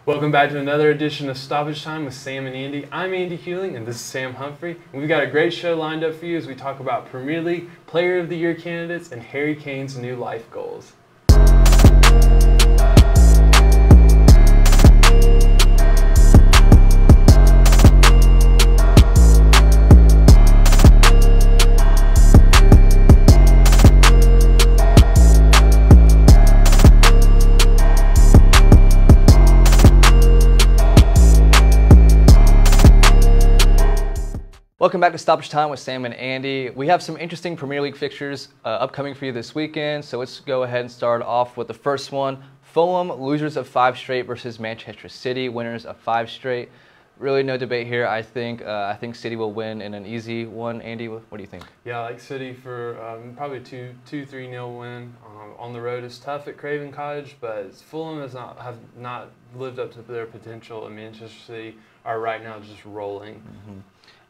Welcome back to another edition of Stoppage Time with Sam and Andy. I'm Andy Hewling and this is Sam Humphrey. And we've got a great show lined up for you as we talk about Premier League Player of the Year candidates and Harry Kane's new life goals. Welcome back to Stoppage Time with Sam and Andy. We have some interesting Premier League fixtures upcoming for you this weekend, so let's go ahead and start off with the first one. Fulham, losers of 5 straight versus Manchester City, winners of 5 straight. Really no debate here. I think City will win in an easy one. Andy, what do you think? Yeah, I like City for probably 2-3-0 win. On the road is tough at Craven Cottage, but Fulham have not lived up to their potential, and Manchester City are right now just rolling.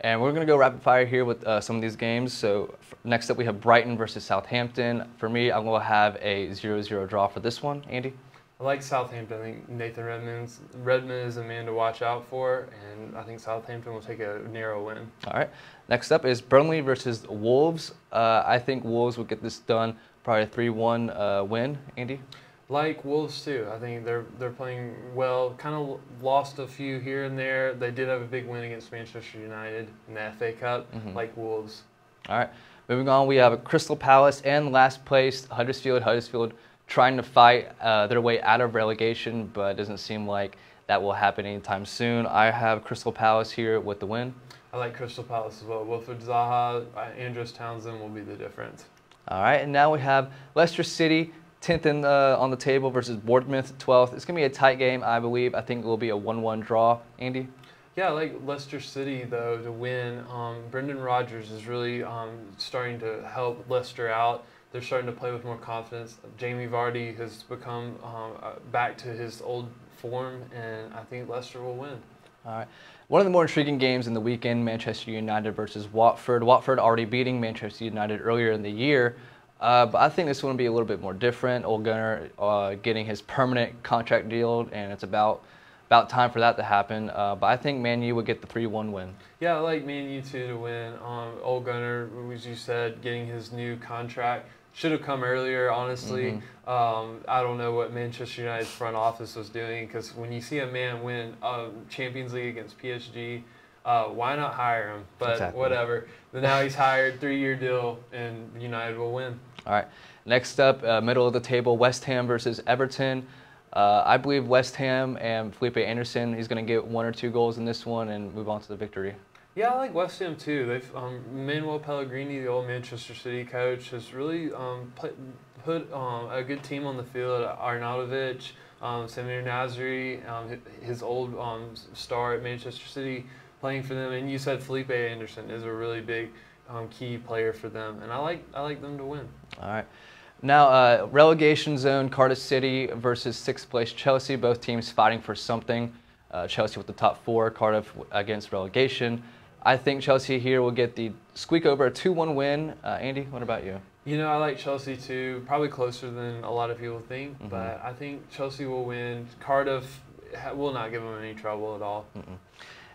And we're going to go rapid fire here with some of these games. So next up we have Brighton versus Southampton. For me, I'm going to have a 0-0 draw for this one. Andy? I like Southampton. I think Nathan Redmond is a man to watch out for, and I think Southampton will take a narrow win. All right. Next up is Burnley versus Wolves. I think Wolves will get this done, probably a 3-1 win. Andy? Like Wolves too. I think they're playing well. Kind of lost a few here and there. They did have a big win against Manchester United in the FA Cup. Like Wolves. All right. Moving on, we have Crystal Palace and last place Huddersfield. Huddersfield trying to fight their way out of relegation, but it doesn't seem like that will happen anytime soon. I have Crystal Palace here with the win. I like Crystal Palace as well. Wilfred Zaha, Andros Townsend will be the difference. All right, and now we have Leicester City 10th on the table versus Bournemouth 12th. It's going to be a tight game, I believe. I think it will be a 1-1 draw. Andy? Yeah, I like Leicester City, though, to win. Brendan Rodgers is really starting to help Leicester out. They're starting to play with more confidence. Jamie Vardy has become back to his old form, and I think Leicester will win. All right. One of the more intriguing games in the weekend, Manchester United versus Watford. Watford already beating Manchester United earlier in the year. But I think this one will be a little bit more different. Ole Gunnar getting his permanent contract deal, and it's about time for that to happen. But I think Man U would get the 3-1 win. Yeah, I like Man U too to win. Ole Gunnar, as you said, getting his new contract. Should have come earlier, honestly. I don't know what Manchester United's front office was doing, because when you see a man win Champions League against PSG, why not hire him? But exactly. Whatever. But now he's hired, 3-year deal, and United will win. All right. Next up, middle of the table, West Ham versus Everton. I believe West Ham and Felipe Anderson, he's going to get 1 or 2 goals in this one and move on to the victory. Yeah, I like West Ham too. They've Manuel Pellegrini, the old Manchester City coach, has really put a good team on the field. Arnautovic, Samir Nasri, his old star at Manchester City, playing for them. And you said Felipe Anderson is a really big key player for them, and I like them to win. All right. Now, relegation zone, Cardiff City versus 6th place Chelsea. Both teams fighting for something. Chelsea with the top 4, Cardiff against relegation. I think Chelsea here will get the squeak over a 2-1 win. Andy, what about you? You know, I like Chelsea too, probably closer than a lot of people think, but I think Chelsea will win. Cardiff will not give them any trouble at all.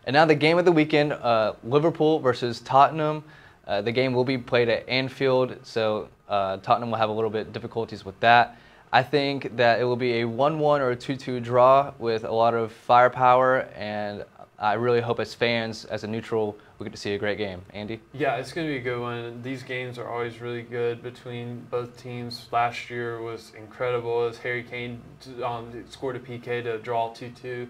And now the game of the weekend, Liverpool versus Tottenham. The game will be played at Anfield, so Tottenham will have a little bit difficulties with that. I think that it will be a 1-1 or a 2-2 draw with a lot of firepower, and I really hope as fans, as a neutral, we get to see a great game. Andy? Yeah, it's going to be a good one. These games are always really good between both teams. Last year was incredible as Harry Kane scored a PK to draw 2-2.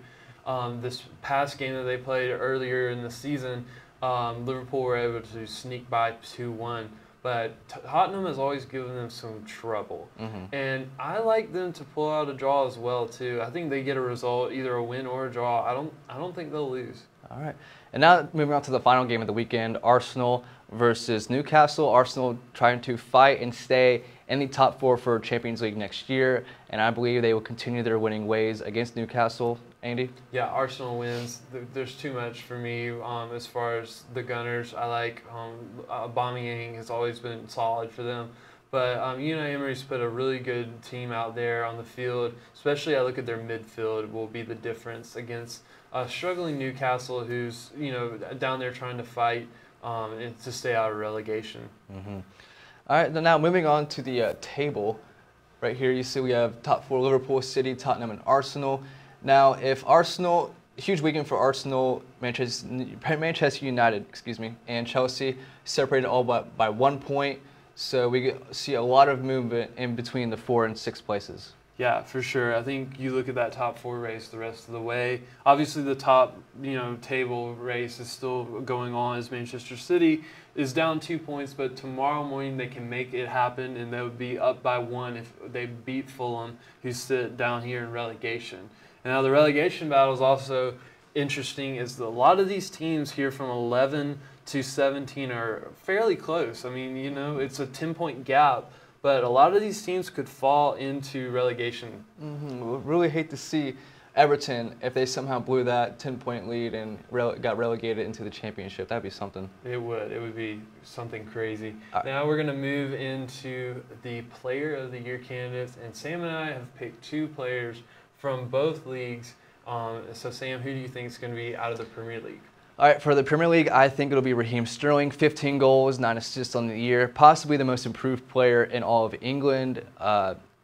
This past game that they played earlier in the season, Liverpool were able to sneak by 2-1. But Tottenham has always given them some trouble. And I like them to pull out a draw as well, too. I think they get a result, either a win or a draw. I don't think they'll lose. All right. And now moving on to the final game of the weekend, Arsenal versus Newcastle. Arsenal trying to fight and stay in the top 4 for Champions League next year. And I believe they will continue their winning ways against Newcastle. Andy? Yeah, Arsenal wins. There's too much for me as far as the Gunners. I like Aubameyang has always been solid for them. But Unai Emery's put a really good team out there on the field. Especially, I look at their midfield will be the difference against struggling Newcastle, who's down there trying to fight and to stay out of relegation. Mm-hmm. All right, now moving on to the table. Right here, you see we have top 4: Liverpool, City, Tottenham, and Arsenal. Now, if Arsenal, huge weekend for Arsenal, Manchester United, and Chelsea separated all but by 1 point. So we see a lot of movement in between the 4 and 6 places. Yeah, for sure. I think you look at that top 4 race the rest of the way. Obviously, the top table race is still going on as Manchester City is down 2 points, but tomorrow morning they can make it happen, and they would be up by 1 if they beat Fulham, who sit down here in relegation. And now the relegation battle is also interesting, is a lot of these teams here from 11 to 17 are fairly close. I mean, it's a 10-point gap. But a lot of these teams could fall into relegation. Mm-hmm. We'd really hate to see Everton, if they somehow blew that 10-point lead and got relegated into the championship. That'd be something. It would. It would be something crazy. Now we're going to move into the Player of the Year candidates. And Sam and I have picked 2 players from both leagues. So, Sam, who do you think is going to be out of the Premier League? All right, for the Premier League, I think it'll be Raheem Sterling, 15 goals, 9 assists on the year, possibly the most improved player in all of England.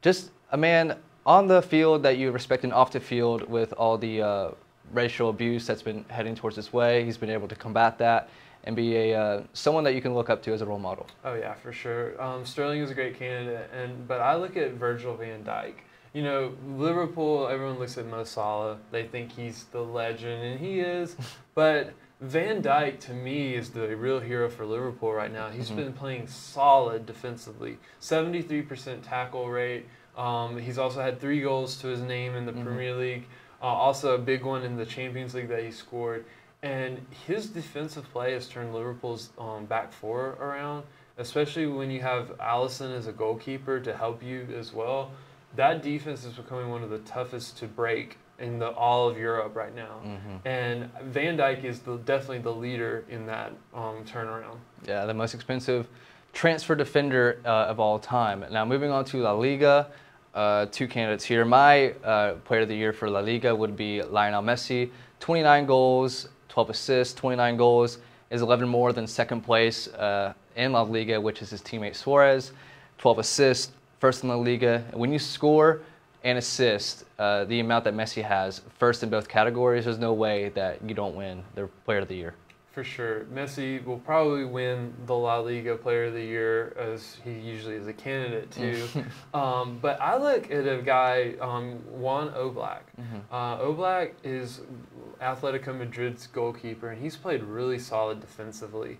Just a man on the field that you respect, and off the field with all the racial abuse that's been heading towards his way. He's been able to combat that and be someone that you can look up to as a role model. Oh, yeah, for sure. Sterling is a great candidate, but I look at Virgil van Dijk. Liverpool, everyone looks at Mo Salah. They think he's the legend, and he is. But Van Dijk, to me, is the real hero for Liverpool right now. He's been playing solid defensively. 73% tackle rate. He's also had 3 goals to his name in the Premier League. Also a big one in the Champions League that he scored. And his defensive play has turned Liverpool's back 4 around, especially when you have Alisson as a goalkeeper to help you as well. That defense is becoming one of the toughest to break in all of Europe right now. And Van Dijk is definitely the leader in that turnaround. Yeah, the most expensive transfer defender of all time. Now, moving on to La Liga, 2 candidates here. My player of the year for La Liga would be Lionel Messi. 29 goals, 12 assists, 29 goals is 11 more than second place in La Liga, which is his teammate Suarez. 12 assists, first in La Liga. When you score and assist the amount that Messi has, first in both categories, there's no way that you don't win the Player of the Year. For sure. Messi will probably win the La Liga Player of the Year, as he usually is a candidate to. But I look at a guy, Juan Oblak. Oblak is Atletico Madrid's goalkeeper, and he's played really solid defensively.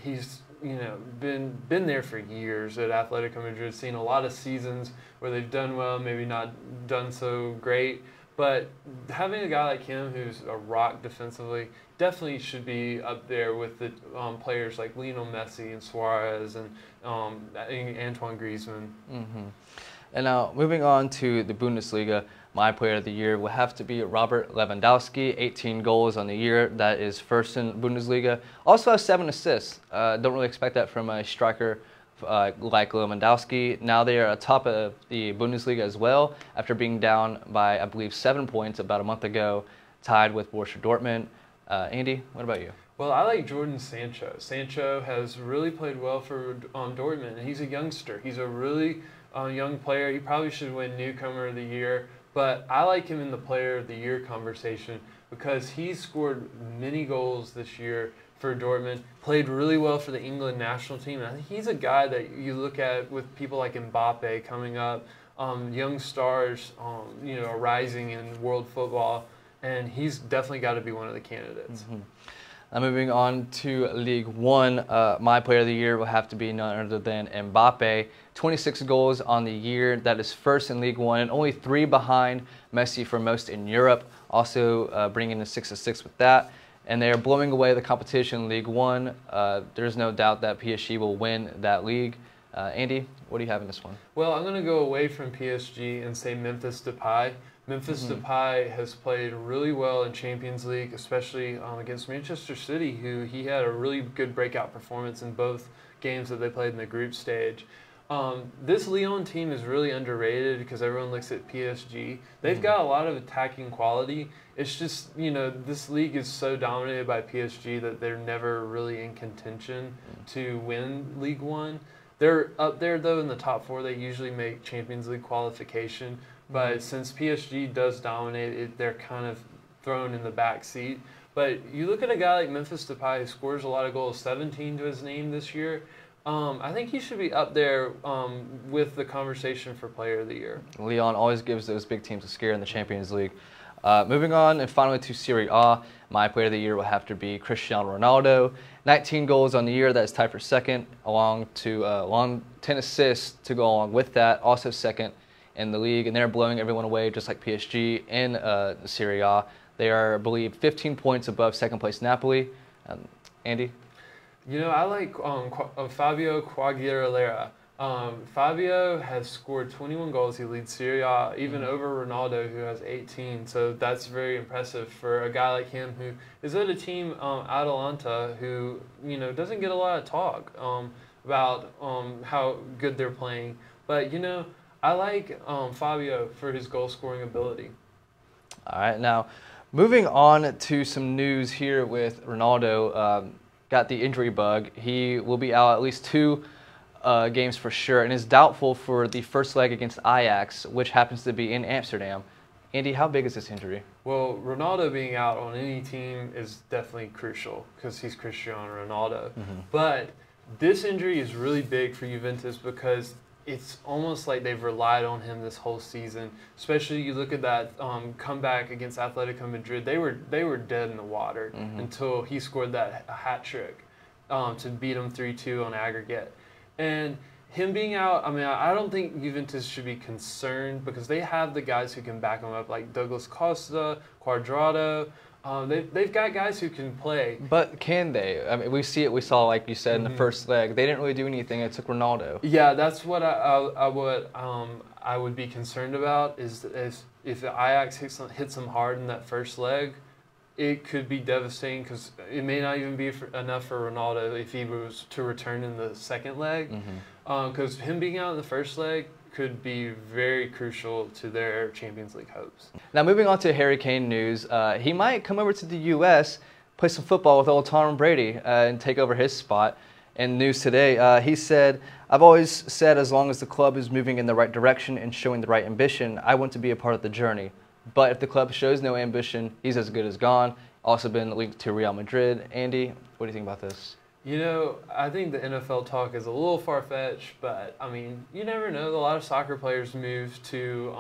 He's been there for years at Atletico Madrid, seen a lot of seasons where they've done well, maybe not done so great. But having a guy like him who's a rock defensively definitely should be up there with the players like Lionel Messi and Suarez and Antoine Griezmann. And now moving on to the Bundesliga, my player of the year will have to be Robert Lewandowski, 18 goals on the year. That is first in Bundesliga. Also has 7 assists. Don't really expect that from a striker like Lewandowski. Now they are atop of the Bundesliga as well, after being down by, I believe, 7 points about a month ago, tied with Borussia Dortmund. Andy, what about you? Well, I like Jordan Sancho. Sancho has really played well for Dortmund, and he's a youngster. He's a really young player. He probably should win Newcomer of the Year, but I like him in the Player of the Year conversation because he's scored many goals this year for Dortmund, played really well for the England national team. And I think he's a guy that you look at with people like Mbappe coming up, young stars, rising in world football, and he's definitely got to be one of the candidates. Moving on to League One, my player of the year will have to be none other than Mbappe. 26 goals on the year. That is first in League One and only 3 behind Messi for most in Europe. Also bringing in 6 assists with that. And they are blowing away the competition in League One. There's no doubt that PSG will win that league. Andy, what do you have in this one? Well, I'm going to go away from PSG and say Memphis Depay. Memphis Depay has played really well in Champions League, especially against Manchester City, who he had a really good breakout performance in both games that they played in the group stage. This Lyon team is really underrated because everyone looks at PSG. They've got a lot of attacking quality. It's just, this league is so dominated by PSG that they're never really in contention to win League One. They're up there, though, in the top 4. They usually make Champions League qualification. But since PSG does dominate, they're kind of thrown in the back seat. But you look at a guy like Memphis Depay who scores a lot of goals, 17 to his name this year. I think he should be up there with the conversation for Player of the Year. Lyon always gives those big teams a scare in the Champions League. Moving on and finally to Serie A, my Player of the Year will have to be Cristiano Ronaldo. 19 goals on the year, that is tied for second, along 10 assists to go along with that, also second in the league, and they're blowing everyone away just like PSG in the Serie A. They are, I believe, 15 points above second place Napoli. Andy? I like Fabio Quagliarella. Fabio has scored 21 goals. He leads Serie A, even over Ronaldo, who has 18. So that's very impressive for a guy like him who is at a team, Atalanta, who, doesn't get a lot of talk about how good they're playing. But, I like Fabio for his goal-scoring ability. All right, now moving on to some news here with Ronaldo. Got the injury bug. He will be out at least 2 games for sure, and is doubtful for the first leg against Ajax, which happens to be in Amsterdam. Andy, how big is this injury? Well, Ronaldo being out on any team is definitely crucial because he's Cristiano Ronaldo. But this injury is really big for Juventus because it's almost like they've relied on him this whole season. Especially you look at that comeback against Atletico Madrid. They were dead in the water until he scored that hat trick to beat them 3-2 on aggregate. And him being out, I don't think Juventus should be concerned because they have the guys who can back them up, like Douglas Costa, Cuadrado. They've got guys who can play. But can they? We saw, like you said, in the first leg. They didn't really do anything. It took Ronaldo. Yeah, that's what I would be concerned about is if the Ajax hits them hard in that first leg, it could be devastating because it may not even be enough for Ronaldo if he was to return in the second leg. Because him being out in the first leg could be very crucial to their Champions League hopes. Now, moving on to Harry Kane news, he might come over to the U.S., play some football with old Tom Brady, and take over his spot. In news today, he said, "I've always said as long as the club is moving in the right direction and showing the right ambition, I want to be a part of the journey. But if the club shows no ambition, he's as good as gone." Also been linked to Real Madrid. Andy, what do you think about this? I think the NFL talk is a little far-fetched, but, you never know. A lot of soccer players move to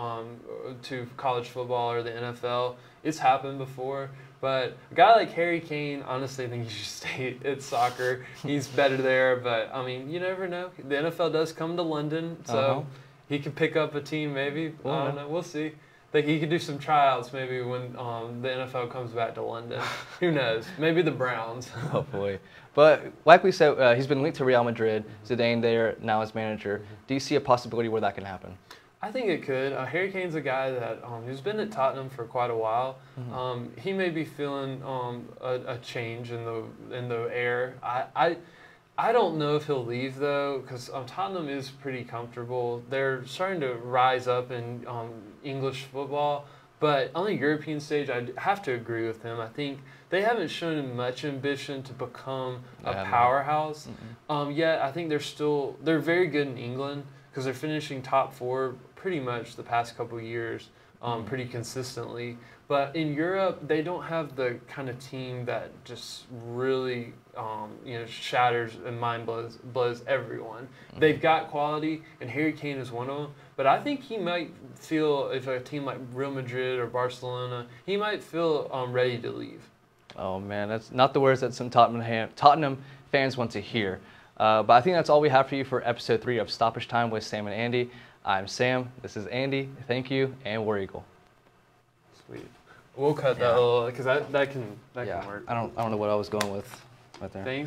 college football or the NFL. It's happened before. But a guy like Harry Kane, honestly, I think he should stay at soccer. He's better there, but, you never know. The NFL does come to London, so he could pick up a team maybe. I don't know. We'll see. He could do some tryouts maybe when the NFL comes back to London. Who knows? Maybe the Browns. Hopefully. But like we said, he's been linked to Real Madrid. Zidane there now as manager. Do you see a possibility where that can happen? I think it could. Harry Kane's a guy that who's been at Tottenham for quite a while. He may be feeling a change in the air. I don't know if he'll leave, though, because Tottenham is pretty comfortable. They're starting to rise up in English football, but on the European stage, I have to agree with him. I think they haven't shown much ambition to become a powerhouse yet. I think they're very good in England because they're finishing top 4 pretty much the past couple years pretty consistently. But in Europe, they don't have the kind of team that just really, shatters and mind blows everyone. They've got quality, and Harry Kane is one of them. But I think he might feel, if a team like Real Madrid or Barcelona, he might feel ready to leave. Oh, man, that's not the words that some Tottenham fans want to hear. But I think that's all we have for you for episode 3 of Stoppage Time with Sam and Andy. I'm Sam. This is Andy. Thank you, and War Eagle. Sweet. We'll cut that a little because that can work. I don't know what I was going with right there. Thanks.